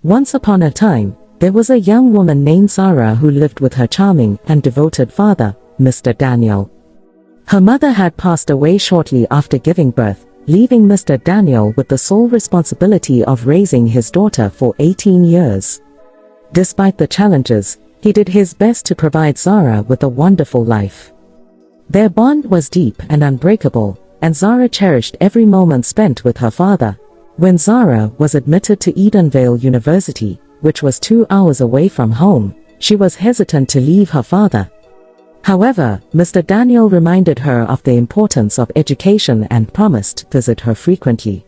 Once upon a time, there was a young woman named Zara who lived with her charming and devoted father, Mr. Daniel. Her mother had passed away shortly after giving birth, leaving Mr. Daniel with the sole responsibility of raising his daughter for 18 years. Despite the challenges, he did his best to provide Zara with a wonderful life. Their bond was deep and unbreakable, and Zara cherished every moment spent with her father. When Zara was admitted to Edenvale University, which was 2 hours away from home, she was hesitant to leave her father. However, Mr. Daniel reminded her of the importance of education and promised to visit her frequently.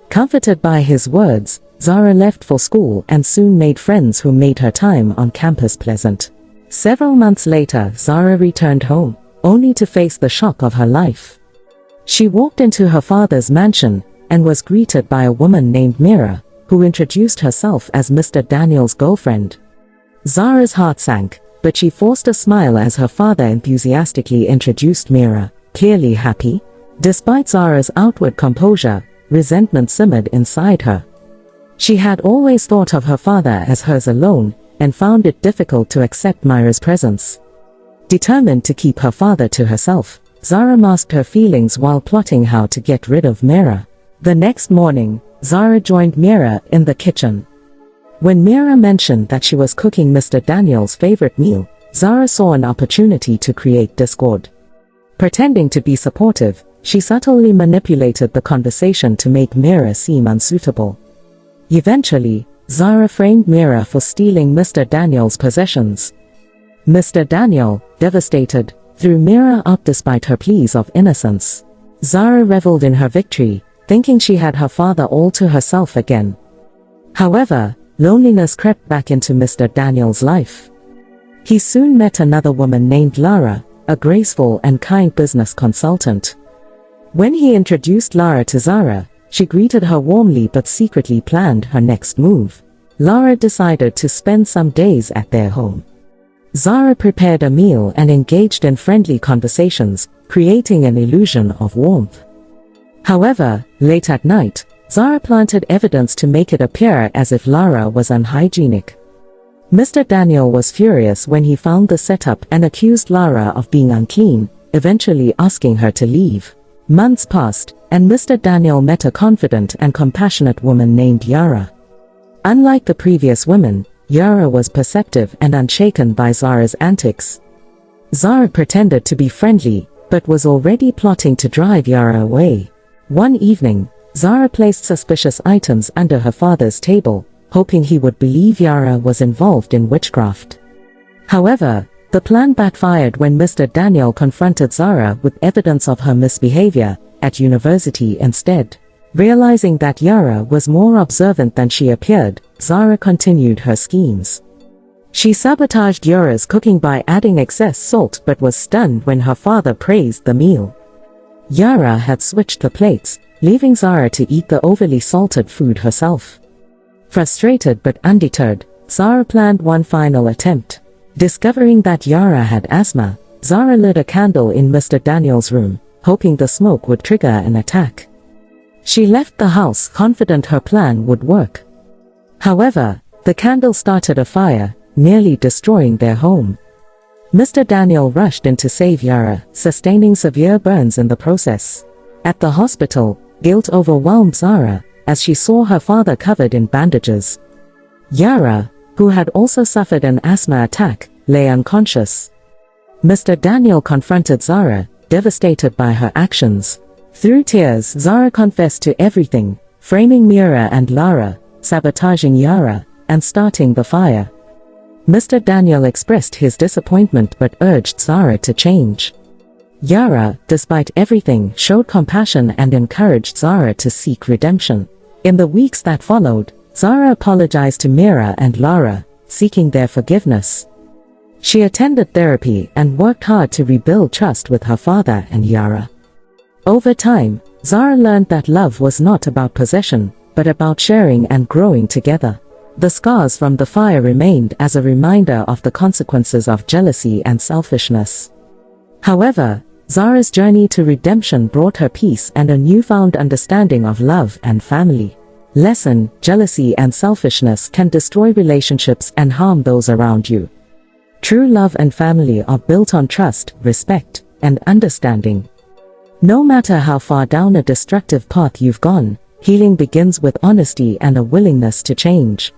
Comforted by his words, Zara left for school and soon made friends who made her time on campus pleasant. Several months later, Zara returned home, only to face the shock of her life. She walked into her father's mansion and was greeted by a woman named Mira, who introduced herself as Mr. Daniel's girlfriend. Zara's heart sank, but she forced a smile as her father enthusiastically introduced Mira, clearly happy. Despite Zara's outward composure, resentment simmered inside her. She had always thought of her father as hers alone, and found it difficult to accept Mira's presence. Determined to keep her father to herself, Zara masked her feelings while plotting how to get rid of Mira. The next morning, Zara joined Mira in the kitchen. When Mira mentioned that she was cooking Mr. Daniel's favorite meal, Zara saw an opportunity to create discord. Pretending to be supportive, she subtly manipulated the conversation to make Mira seem unsuitable. Eventually, Zara framed Mira for stealing Mr. Daniel's possessions. Mr. Daniel, devastated, threw Mira out despite her pleas of innocence. Zara reveled in her victory, thinking she had her father all to herself again. However, loneliness crept back into Mr. Daniel's life. He soon met another woman named Lara, a graceful and kind business consultant. When he introduced Lara to Zara, she greeted her warmly but secretly planned her next move. Lara decided to spend some days at their home. Zara prepared a meal and engaged in friendly conversations, creating an illusion of warmth. However, late at night, Zara planted evidence to make it appear as if Lara was unhygienic. Mr. Daniel was furious when he found the setup and accused Lara of being unclean, eventually asking her to leave. Months passed, and Mr. Daniel met a confident and compassionate woman named Yara. Unlike the previous women, Yara was perceptive and unshaken by Zara's antics. Zara pretended to be friendly, but was already plotting to drive Yara away. One evening, Zara placed suspicious items under her father's table, hoping he would believe Yara was involved in witchcraft. However, the plan backfired when Mr. Daniel confronted Zara with evidence of her misbehavior at university instead. Realizing that Yara was more observant than she appeared, Zara continued her schemes. She sabotaged Yara's cooking by adding excess salt but was stunned when her father praised the meal. Yara had switched the plates, leaving Zara to eat the overly salted food herself. Frustrated but undeterred, Zara planned one final attempt. Discovering that Yara had asthma, Zara lit a candle in Mr. Daniel's room, hoping the smoke would trigger an attack. She left the house confident her plan would work. However, the candle started a fire, nearly destroying their home. Mr. Daniel rushed in to save Yara, sustaining severe burns in the process. At the hospital, guilt overwhelmed Zara, as she saw her father covered in bandages. Yara, who had also suffered an asthma attack, lay unconscious. Mr. Daniel confronted Zara, devastated by her actions. Through tears, Zara confessed to everything, framing Mira and Lara, sabotaging Yara, and starting the fire. Mr. Daniel expressed his disappointment but urged Zara to change. Yara, despite everything, showed compassion and encouraged Zara to seek redemption. In the weeks that followed, Zara apologized to Mira and Lara, seeking their forgiveness. She attended therapy and worked hard to rebuild trust with her father and Yara. Over time, Zara learned that love was not about possession, but about sharing and growing together. The scars from the fire remained as a reminder of the consequences of jealousy and selfishness. However, Zara's journey to redemption brought her peace and a newfound understanding of love and family. Lesson: jealousy and selfishness can destroy relationships and harm those around you. True love and family are built on trust, respect, and understanding. No matter how far down a destructive path you've gone, healing begins with honesty and a willingness to change.